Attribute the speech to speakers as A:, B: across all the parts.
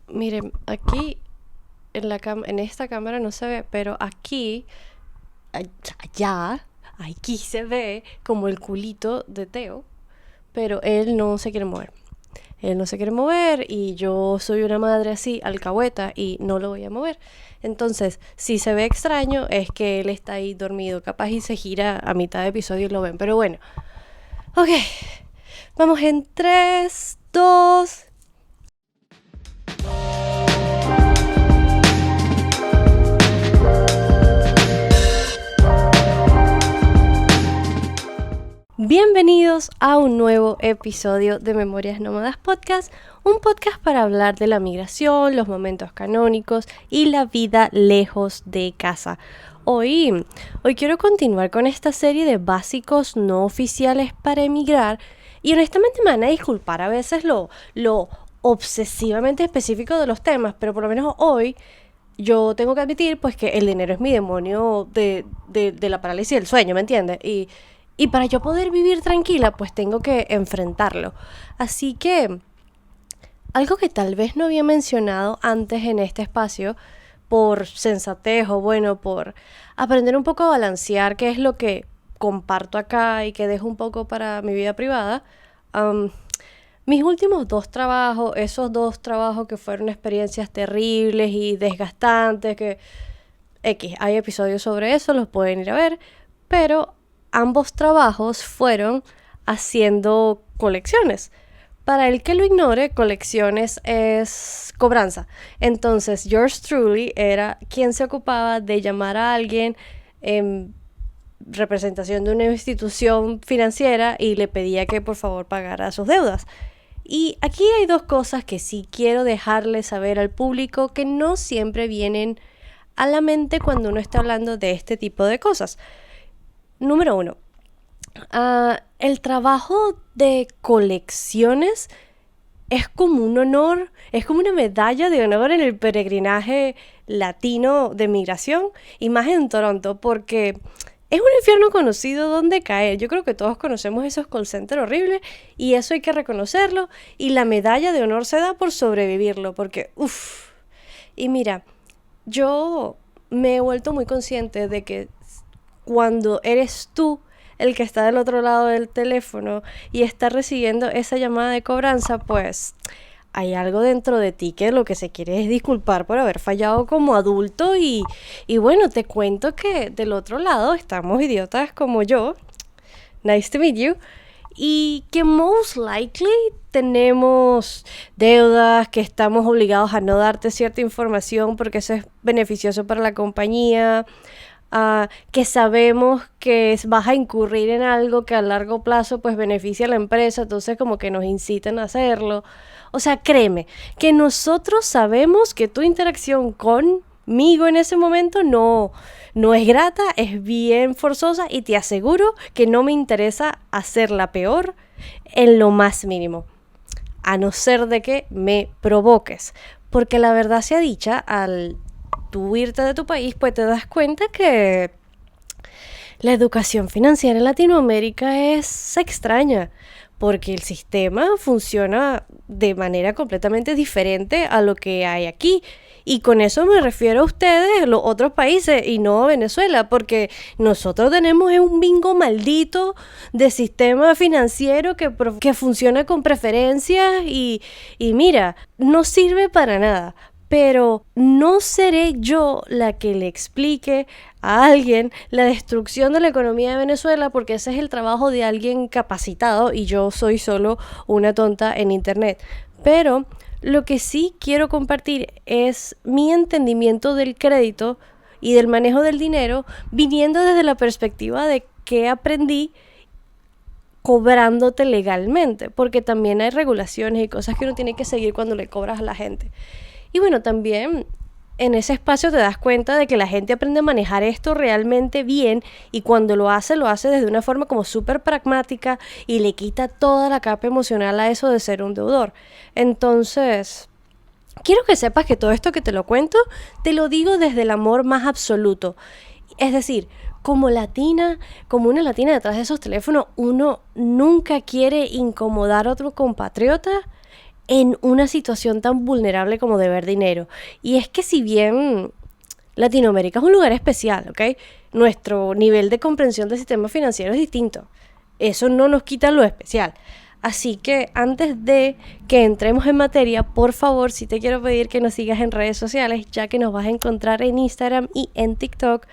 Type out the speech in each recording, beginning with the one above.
A: Miren, aquí en esta cámara no se ve, pero aquí, allá, aquí se ve como el culito de Teo, pero él no se quiere mover. Él no se quiere mover y yo soy una madre así, alcahueta, y no lo voy a mover. Entonces, si se ve extraño, es que él está ahí dormido. Capaz y se gira a mitad de episodio y lo ven. Pero bueno, ok. Vamos en 3, 2. Bienvenidos a un nuevo episodio de Memorias Nómadas Podcast, un podcast para hablar de la migración, los momentos canónicos y la vida lejos de casa. Hoy quiero continuar con esta serie de básicos no oficiales para emigrar y honestamente me van a disculpar a veces lo obsesivamente específico de los temas, pero por lo menos hoy yo tengo que admitir pues que el dinero es mi demonio de la parálisis del sueño, ¿me entiendes? Y para yo poder vivir tranquila, pues tengo que enfrentarlo. Así que, algo que tal vez no había mencionado antes en este espacio, por sensatez o bueno, por aprender un poco a balancear qué es lo que comparto acá y que dejo un poco para mi vida privada, mis últimos 2 trabajos, esos 2 trabajos que fueron experiencias terribles y desgastantes, que hay episodios sobre eso, los pueden ir a ver, pero ambos trabajos fueron haciendo colecciones. Para el que lo ignore, colecciones es cobranza. Entonces, yours truly era quien se ocupaba de llamar a alguien en representación de una institución financiera y le pedía que por favor pagara sus deudas. Y aquí hay 2 cosas que sí quiero dejarle saber al público que no siempre vienen a la mente cuando uno está hablando de este tipo de cosas. Número 1. El trabajo de colecciones es como un honor, es como una medalla de honor en el peregrinaje latino de migración, y más en Toronto, porque es un infierno conocido donde caer. Yo creo que todos conocemos esos call centers horribles y eso hay que reconocerlo, y la medalla de honor se da por sobrevivirlo, porque uff. Y mira, yo me he vuelto muy consciente de que cuando eres tú el que está del otro lado del teléfono y está recibiendo esa llamada de cobranza, pues hay algo dentro de ti que lo que se quiere es disculpar por haber fallado como adulto y bueno, te cuento que del otro lado estamos idiotas como yo, nice to meet you, y que most likely tenemos deudas, que estamos obligados a no darte cierta información porque eso es beneficioso para la compañía, que sabemos que vas a incurrir en algo que a largo plazo pues beneficia a la empresa, entonces como que nos incitan a hacerlo. O sea, créeme, que nosotros sabemos que tu interacción conmigo en ese momento no es grata, es bien forzosa, y te aseguro que no me interesa hacerla peor en lo más mínimo, a no ser de que me provoques. Porque la verdad sea dicha, al tú irte de tu país, pues te das cuenta que la educación financiera en Latinoamérica es extraña, porque el sistema funciona de manera completamente diferente a lo que hay aquí. Y con eso me refiero a ustedes, los otros países, y no a Venezuela, porque nosotros tenemos un bingo maldito de sistema financiero que funciona con preferencias y mira, no sirve para nada. Pero no seré yo la que le explique a alguien la destrucción de la economía de Venezuela, porque ese es el trabajo de alguien capacitado y yo soy solo una tonta en internet. Pero lo que sí quiero compartir es mi entendimiento del crédito y del manejo del dinero, viniendo desde la perspectiva de qué aprendí cobrándote legalmente, porque también hay regulaciones y cosas que uno tiene que seguir cuando le cobras a la gente. Y bueno, también en ese espacio te das cuenta de que la gente aprende a manejar esto realmente bien, y cuando lo hace desde una forma como súper pragmática y le quita toda la capa emocional a eso de ser un deudor. Entonces, quiero que sepas que todo esto que te lo cuento, te lo digo desde el amor más absoluto. Es decir, como una latina detrás de esos teléfonos, uno nunca quiere incomodar a otro compatriota en una situación tan vulnerable como deber dinero. Y es que si bien Latinoamérica es un lugar especial, ¿ok? Nuestro nivel de comprensión del sistema financiero es distinto. Eso no nos quita lo especial. Así que antes de que entremos en materia, por favor, sí te quiero pedir que nos sigas en redes sociales, ya que nos vas a encontrar en Instagram y en TikTok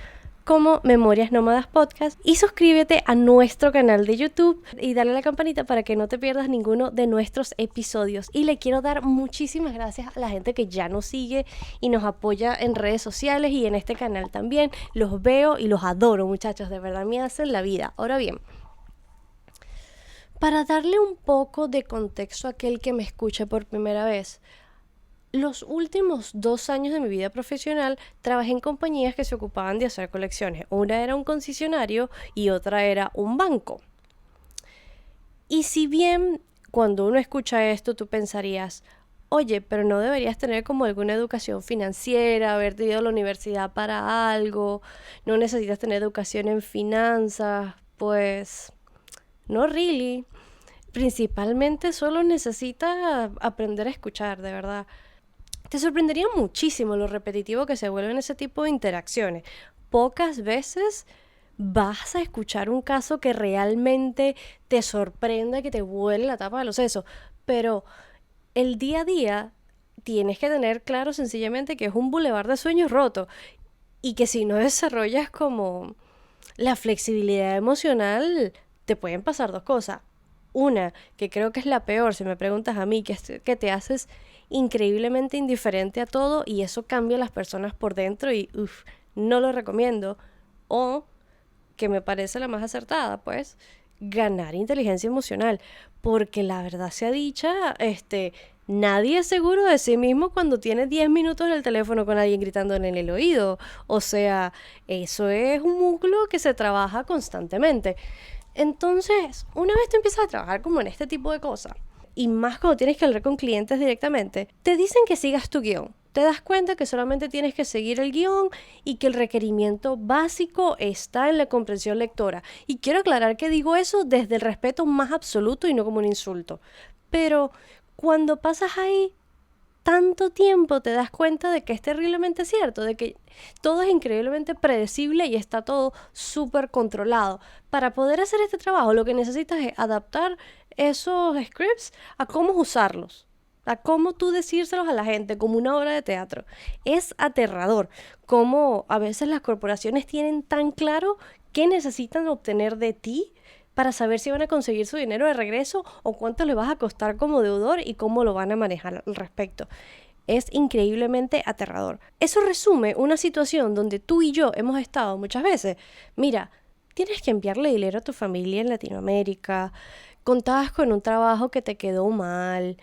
A: como Memorias Nómadas Podcast, y suscríbete a nuestro canal de YouTube y dale a la campanita para que no te pierdas ninguno de nuestros episodios. Y le quiero dar muchísimas gracias a la gente que ya nos sigue y nos apoya en redes sociales y en este canal también. Los veo y los adoro, muchachos, de verdad me hacen la vida. Ahora bien, para darle un poco de contexto a aquel que me escuche por primera vez, los últimos 2 años de mi vida profesional trabajé en compañías que se ocupaban de hacer colecciones. Una era un concesionario y otra era un banco. Y si bien cuando uno escucha esto tú pensarías, oye, pero no deberías tener como alguna educación financiera, haber ido a la universidad para algo, no necesitas tener educación en finanzas, pues no really. Principalmente solo necesitas aprender a escuchar, de verdad. Te sorprendería muchísimo lo repetitivo que se vuelven ese tipo de interacciones. Pocas veces vas a escuchar un caso que realmente te sorprenda, que te vuele la tapa de los sesos. Pero el día a día tienes que tener claro sencillamente que es un bulevar de sueños rotos y que si no desarrollas como la flexibilidad emocional, te pueden pasar 2 cosas. Una, que creo que es la peor, si me preguntas a mí, que te haces increíblemente indiferente a todo y eso cambia a las personas por dentro y no lo recomiendo. O, que me parece la más acertada, pues, ganar inteligencia emocional. Porque la verdad sea dicha, nadie es seguro de sí mismo cuando tiene 10 minutos en el teléfono con alguien gritando en el oído. O sea, eso es un músculo que se trabaja constantemente. Entonces, una vez tú empiezas a trabajar como en este tipo de cosas, y más cuando tienes que hablar con clientes directamente, te dicen que sigas tu guión. Te das cuenta que solamente tienes que seguir el guión y que el requerimiento básico está en la comprensión lectora. Y quiero aclarar que digo eso desde el respeto más absoluto y no como un insulto. Pero cuando pasas ahí tanto tiempo te das cuenta de que es terriblemente cierto, de que todo es increíblemente predecible y está todo súper controlado. Para poder hacer este trabajo lo que necesitas es adaptar esos scripts a cómo usarlos, a cómo tú decírselos a la gente como una obra de teatro. Es aterrador cómo a veces las corporaciones tienen tan claro qué necesitan obtener de ti para saber si van a conseguir su dinero de regreso o cuánto le vas a costar como deudor y cómo lo van a manejar al respecto. Es increíblemente aterrador. Eso resume una situación donde tú y yo hemos estado muchas veces. Mira, tienes que enviarle dinero a tu familia en Latinoamérica, contabas con un trabajo que te quedó mal,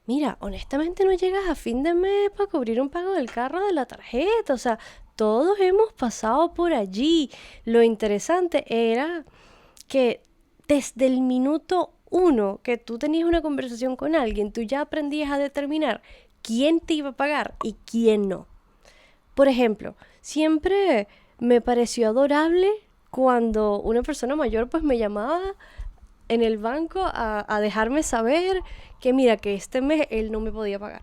A: mira, honestamente no llegas a fin de mes para cubrir un pago del carro de la tarjeta, o sea, todos hemos pasado por allí. Lo interesante era que desde el minuto 1 que tú tenías una conversación con alguien, tú ya aprendías a determinar quién te iba a pagar y quién no. Por ejemplo, siempre me pareció adorable cuando una persona mayor pues me llamaba en el banco a dejarme saber que mira, que este mes él no me podía pagar.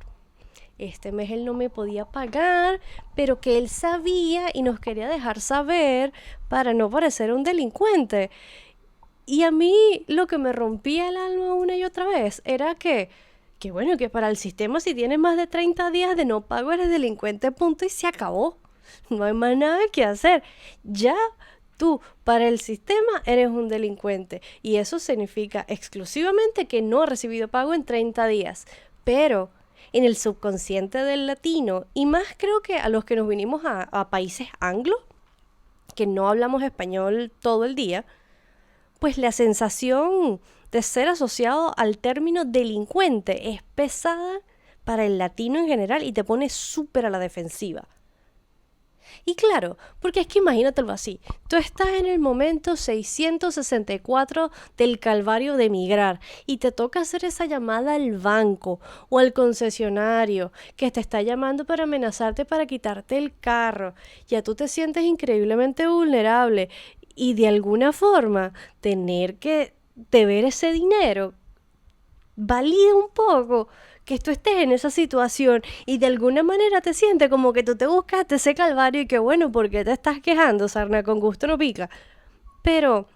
A: Este mes él no me podía pagar, pero que él sabía y nos quería dejar saber para no parecer un delincuente. Y a mí lo que me rompía el alma una y otra vez era que bueno, que para el sistema si tienes más de 30 días de no pago eres delincuente, punto, y se acabó. No hay más nada que hacer. Ya tú, para el sistema, eres un delincuente. Y eso significa exclusivamente que no has recibido pago en 30 días. Pero en el subconsciente del latino, y más creo que a los que nos vinimos a países anglo, que no hablamos español todo el día, pues la sensación de ser asociado al término delincuente es pesada para el latino en general y te pone súper a la defensiva. Y claro, porque es que imagínatelo así, tú estás en el momento 664 del calvario de emigrar y te toca hacer esa llamada al banco o al concesionario que te está llamando para amenazarte para quitarte el carro. Ya tú te sientes increíblemente vulnerable y de alguna forma tener que deber ese dinero valida un poco que tú estés en esa situación y de alguna manera te sientes como que tú te buscaste ese calvario y que bueno, ¿por qué te estás quejando? Sarna con gusto no pica. Pero,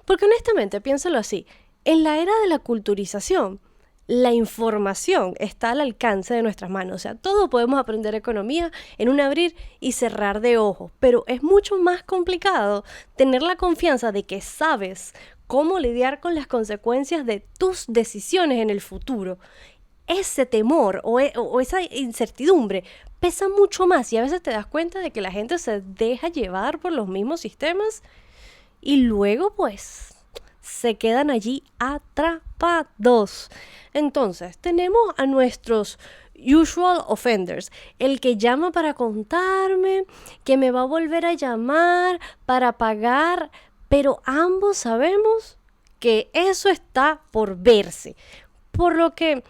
A: porque honestamente, piénsalo así, en la era de la culturización, la información está al alcance de nuestras manos. O sea, todo podemos aprender economía en un abrir y cerrar de ojos. Pero es mucho más complicado tener la confianza de que sabes cómo lidiar con las consecuencias de tus decisiones en el futuro. Ese temor o esa incertidumbre pesa mucho más y a veces te das cuenta de que la gente se deja llevar por los mismos sistemas y luego pues se quedan allí atrapados. Entonces, tenemos a nuestros usual offenders, el que llama para contarme, que me va a volver a llamar para pagar, pero ambos sabemos que eso está por verse. Por lo que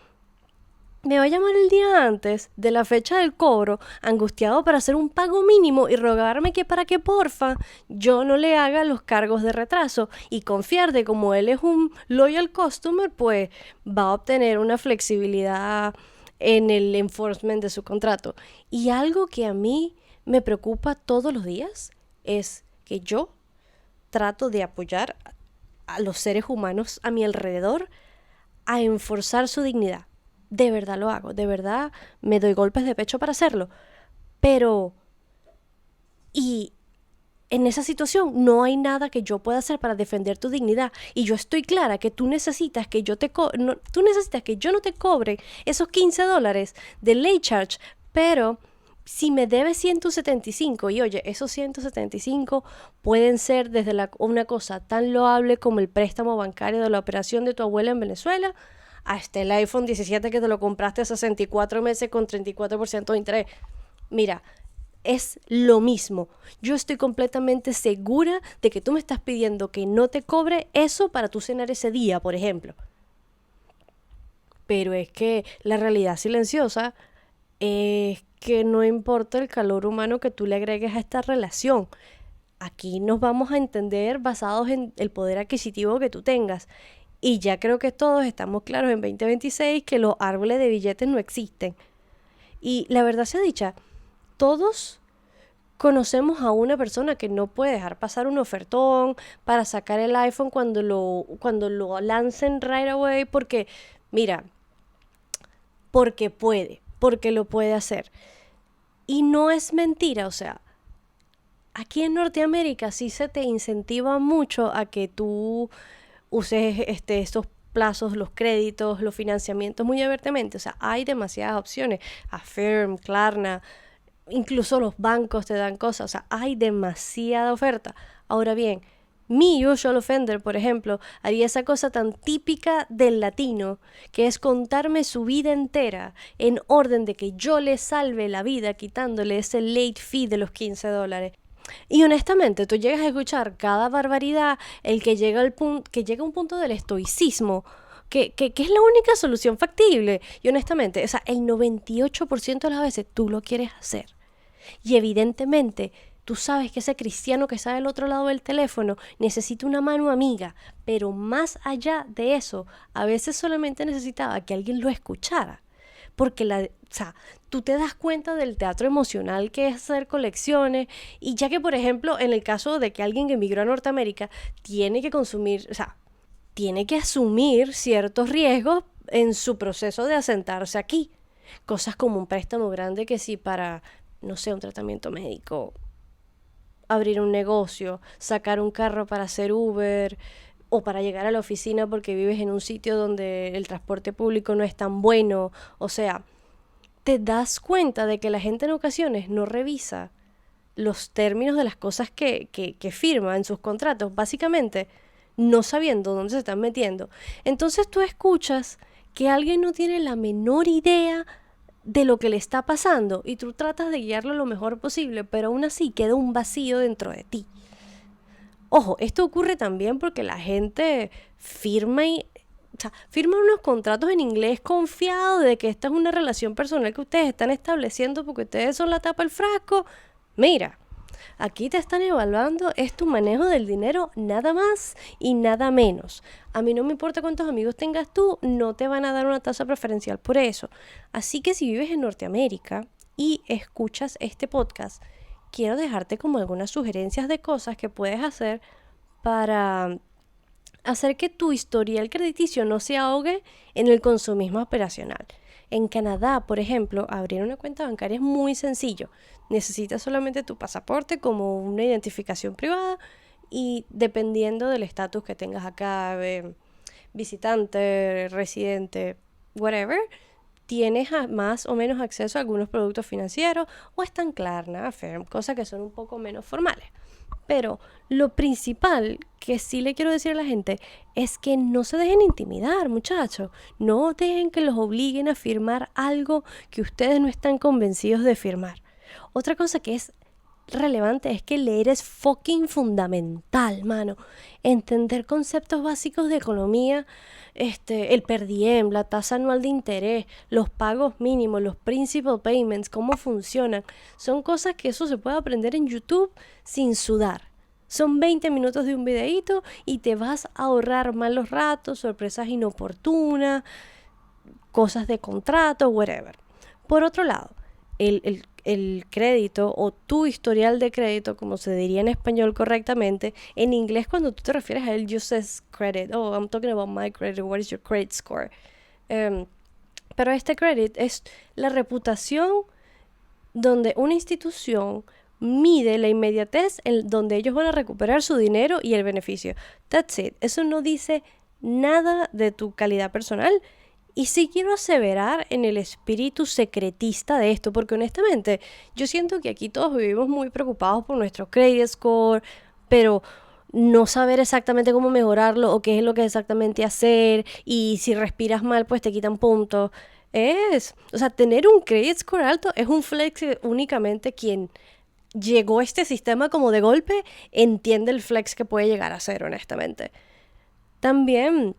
A: me va a llamar el día antes de la fecha del cobro, angustiado para hacer un pago mínimo y rogarme que para que porfa yo no le haga los cargos de retraso y confiar de como él es un loyal customer, pues va a obtener una flexibilidad en el enforcement de su contrato. Y algo que a mí me preocupa todos los días es que yo trato de apoyar a los seres humanos a mi alrededor a enforzar su dignidad. De verdad lo hago, de verdad me doy golpes de pecho para hacerlo. Pero, y en esa situación no hay nada que yo pueda hacer para defender tu dignidad. Y yo estoy clara que tú necesitas que yo tú necesitas que yo no te cobre esos $15 de late charge, pero si me debes 175 y oye, esos 175 pueden ser desde una cosa tan loable como el préstamo bancario de la operación de tu abuela en Venezuela, hasta el iPhone 17 que te lo compraste a 64 meses con 34% de interés. Mira, es lo mismo. Yo estoy completamente segura de que tú me estás pidiendo que no te cobre eso para tú cenar ese día, por ejemplo. Pero es que la realidad silenciosa es que no importa el calor humano que tú le agregues a esta relación. Aquí nos vamos a entender basados en el poder adquisitivo que tú tengas. Y ya creo que todos estamos claros en 2026 que los árboles de billetes no existen. Y la verdad sea dicha, todos conocemos a una persona que no puede dejar pasar un ofertón para sacar el iPhone cuando lo lancen right away porque, mira, porque lo puede hacer. Y no es mentira, o sea, aquí en Norteamérica sí se te incentiva mucho a que tú uses estos plazos, los créditos, los financiamientos muy abiertamente. O sea, hay demasiadas opciones. Affirm, Klarna, incluso los bancos te dan cosas. O sea, hay demasiada oferta. Ahora bien, mi usual offender, por ejemplo, haría esa cosa tan típica del latino, que es contarme su vida entera en orden de que yo le salve la vida quitándole ese late fee de los $15. Y honestamente, tú llegas a escuchar cada barbaridad, el que llega a un punto del estoicismo, que es la única solución factible. Y honestamente, o sea, el 98% de las veces tú lo quieres hacer. Y evidentemente, tú sabes que ese cristiano que está del otro lado del teléfono necesita una mano amiga, pero más allá de eso, a veces solamente necesitaba que alguien lo escuchara. Porque tú te das cuenta del teatro emocional que es hacer colecciones y ya que, por ejemplo, en el caso de que alguien que emigró a Norteamérica tiene que consumir, o sea, tiene que asumir ciertos riesgos en su proceso de asentarse aquí. Cosas como un préstamo grande que sí para, no sé, un tratamiento médico, abrir un negocio, sacar un carro para hacer Uber o para llegar a la oficina porque vives en un sitio donde el transporte público no es tan bueno. O sea, te das cuenta de que la gente en ocasiones no revisa los términos de las cosas que firma en sus contratos, básicamente no sabiendo dónde se están metiendo. Entonces tú escuchas que alguien no tiene la menor idea de lo que le está pasando y tú tratas de guiarlo lo mejor posible, pero aún así queda un vacío dentro de ti. Ojo, esto ocurre también porque la gente firma unos contratos en inglés confiados de que esta es una relación personal que ustedes están estableciendo porque ustedes son la tapa del frasco. Mira, Aquí te están evaluando es tu manejo del dinero, nada más y nada menos. A mí no me importa cuántos amigos tengas tú, no te van a dar una tasa preferencial por eso. Así que si vives en Norteamérica y escuchas este podcast, quiero dejarte como algunas sugerencias de cosas que puedes hacer para hacer que tu historial crediticio no se ahogue en el consumismo operacional. En Canadá, por ejemplo, abrir una cuenta bancaria es muy sencillo. Necesitas solamente tu pasaporte como una identificación privada y dependiendo del estatus que tengas acá, visitante, residente, whatever, tienes más o menos acceso a algunos productos financieros o están Klarna, Affirm, cosas que son un poco menos formales. Pero lo principal que sí le quiero decir a la gente es que no se dejen intimidar, muchachos. No dejen que los obliguen a firmar algo que ustedes no están convencidos de firmar. Otra cosa que es relevante es que leer es fucking fundamental, mano. Entender conceptos básicos de economía, el per diem, la tasa anual de interés, los pagos mínimos, los principal payments, cómo funcionan. Son cosas que eso se puede aprender en YouTube sin sudar. Son 20 minutos de un videíto y te vas a ahorrar malos ratos, sorpresas inoportunas, cosas de contrato, whatever. Por otro lado, el crédito o tu historial de crédito, como se diría en español correctamente, en inglés cuando tú te refieres a él, you says credit. Oh, I'm talking about my credit. What is your credit score? Pero este credit es la reputación donde una institución mide la inmediatez en donde ellos van a recuperar su dinero y el beneficio. That's it. Eso no dice nada de tu calidad personal. Y sí quiero aseverar en el espíritu secretista de esto, porque honestamente yo siento que aquí todos vivimos muy preocupados por nuestro credit score, pero no saber exactamente cómo mejorarlo o qué es lo que exactamente hacer, y si respiras mal pues te quitan puntos. O sea, tener un credit score alto es un flex que únicamente quien llegó a este sistema como de golpe entiende el flex que puede llegar a ser, honestamente. También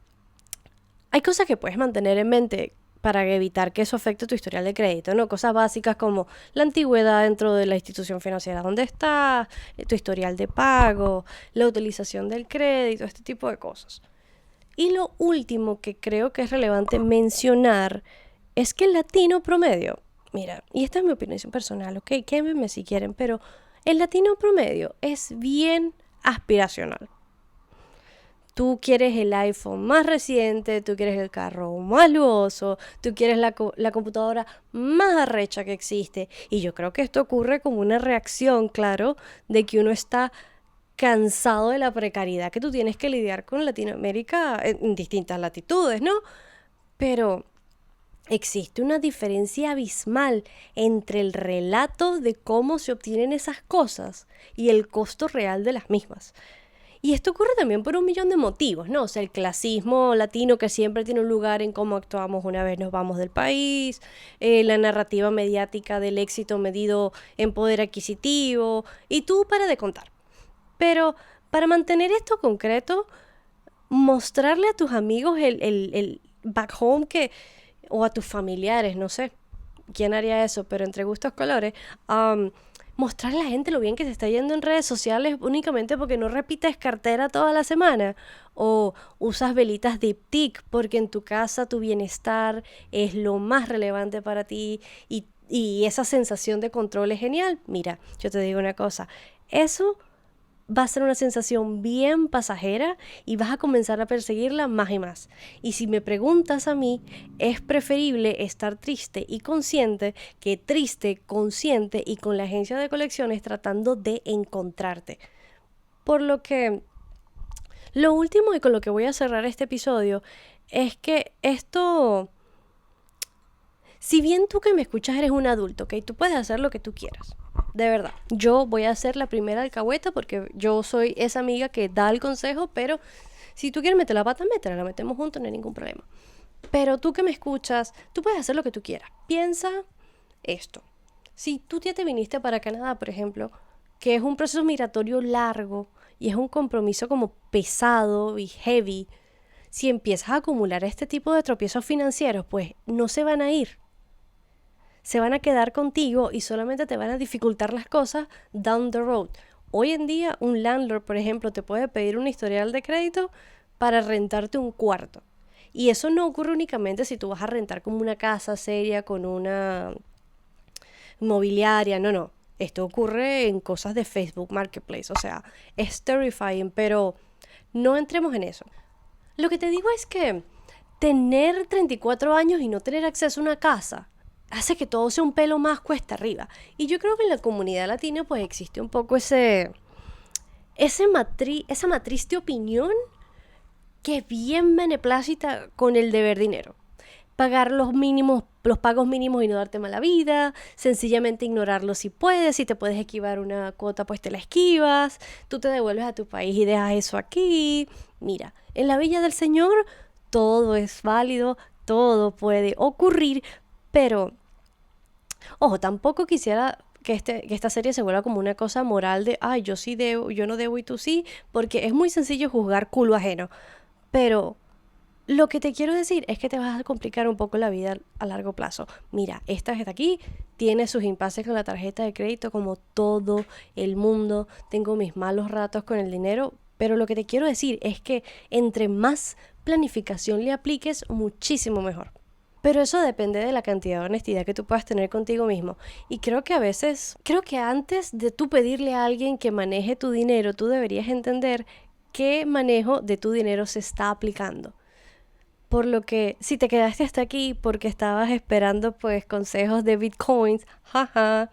A: hay cosas que puedes mantener en mente para evitar que eso afecte tu historial de crédito, ¿no? Cosas básicas como la antigüedad dentro de la institución financiera donde estás, tu historial de pago, la utilización del crédito, este tipo de cosas. Y lo último que creo que es relevante mencionar es que el latino promedio, mira, y esta es mi opinión personal, ¿ok? Quémenme si quieren, pero el latino promedio es bien aspiracional. Tú quieres el iPhone más reciente, tú quieres el carro más lujoso, tú quieres la computadora más arrecha que existe. Y yo creo que esto ocurre como una reacción, claro, de que uno está cansado de la precariedad que tú tienes que lidiar con Latinoamérica en distintas latitudes, ¿no? Pero existe una diferencia abismal entre el relato de cómo se obtienen esas cosas y el costo real de las mismas. Y esto ocurre también por un millón de motivos, ¿no? O sea, el clasismo latino que siempre tiene un lugar en cómo actuamos una vez nos vamos del país, la narrativa mediática del éxito medido en poder adquisitivo, y tú para de contar. Pero para mantener esto concreto, mostrarle a tus amigos el back home o a tus familiares, no sé quién haría eso, pero entre gustos colores, mostrarle a la gente lo bien que se está yendo en redes sociales únicamente porque no repites cartera toda la semana o usas velitas diptyque porque en tu casa tu bienestar es lo más relevante para ti y esa sensación de control es genial. Mira, yo te digo una cosa, eso va a ser una sensación bien pasajera y vas a comenzar a perseguirla más y más. Y si me preguntas a mí, es preferible estar triste y consciente que triste, consciente y con la agencia de colecciones tratando de encontrarte. Por lo que, lo último y con lo que voy a cerrar este episodio es que esto, si bien tú que me escuchas eres un adulto, ¿ok? Tú puedes hacer lo que tú quieras. De verdad, yo voy a ser la primera alcahueta porque yo soy esa amiga que da el consejo, pero si tú quieres meter la pata, métela, la metemos juntos, no hay ningún problema. Pero tú que me escuchas, tú puedes hacer lo que tú quieras. Piensa esto. Si tú ya te viniste para Canadá, por ejemplo, que es un proceso migratorio largo y es un compromiso como pesado y heavy, si empiezas a acumular este tipo de tropiezos financieros, pues no se van a ir. se van a quedar contigo y solamente te van a dificultar las cosas down the road. Hoy en día un landlord, por ejemplo, te puede pedir un historial de crédito para rentarte un cuarto. Y eso no ocurre únicamente si tú vas a rentar como una casa seria con una mobiliaria, no. Esto ocurre en cosas de Facebook Marketplace, o sea, es terrifying, pero no entremos en eso. Lo que te digo es que tener 34 años y no tener acceso a una casa hace que todo sea un pelo más cuesta arriba. Y yo creo que en la comunidad latina pues existe un poco esa matriz de opinión que es bien beneplácita con el deber dinero. Pagar los pagos mínimos y no darte mala vida, sencillamente ignorarlo si puedes, si te puedes esquivar una cuota pues te la esquivas, tú te devuelves a tu país y dejas eso aquí. Mira, en la Villa del Señor todo es válido, todo puede ocurrir, pero ojo, tampoco quisiera que esta serie se vuelva como una cosa moral de, ay, yo sí debo, yo no debo y tú sí, porque es muy sencillo juzgar culo ajeno, pero lo que te quiero decir es que te vas a complicar un poco la vida a largo plazo. Mira, esta gente aquí tiene sus impases con la tarjeta de crédito como todo el mundo. Tengo mis malos ratos con el dinero, pero lo que te quiero decir es que entre más planificación le apliques, muchísimo mejor. Pero eso depende de la cantidad de honestidad que tú puedas tener contigo mismo. Y creo que antes de tú pedirle a alguien que maneje tu dinero, tú deberías entender qué manejo de tu dinero se está aplicando. Por lo que si te quedaste hasta aquí porque estabas esperando pues consejos de bitcoins, jaja,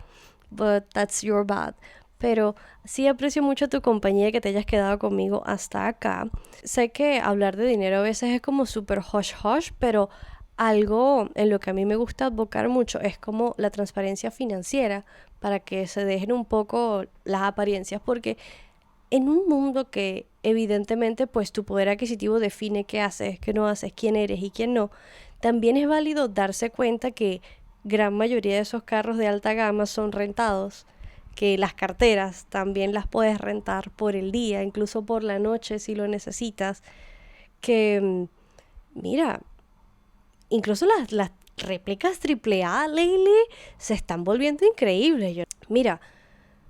A: but that's your bad. Pero sí aprecio mucho tu compañía, que te hayas quedado conmigo hasta acá. Sé que hablar de dinero a veces es como súper hush hush, pero algo en lo que a mí me gusta advocar mucho es como la transparencia financiera, para que se dejen un poco las apariencias, porque en un mundo que evidentemente pues tu poder adquisitivo define qué haces, qué no haces, quién eres y quién no, también es válido darse cuenta que gran mayoría de esos carros de alta gama son rentados, que las carteras también las puedes rentar por el día, incluso por la noche si lo necesitas, que mira, incluso las réplicas AAA, Lately, se están volviendo increíbles. Mira,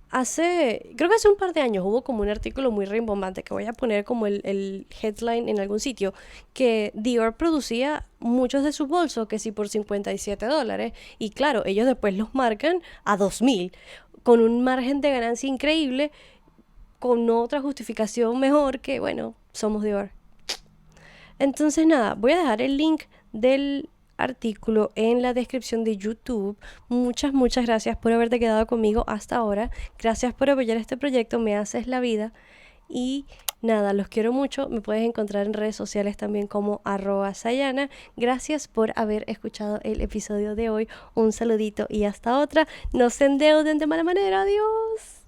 A: creo que hace un par de años hubo como un artículo muy rimbombante, que voy a poner como el headline en algún sitio, que Dior producía muchos de sus bolsos que sí por $57, y claro, ellos después los marcan a 2,000 con un margen de ganancia increíble, con otra justificación mejor, que bueno, somos Dior. Entonces nada, voy a dejar el link del artículo en la descripción de YouTube. Muchas gracias por haberte quedado conmigo hasta ahora. Gracias por apoyar este proyecto, me haces la vida. Y nada, los quiero mucho. Me puedes encontrar en redes sociales también como @Sayana. Gracias por haber escuchado el episodio de hoy. Un saludito y hasta otra. No se endeuden de mala manera. Adiós.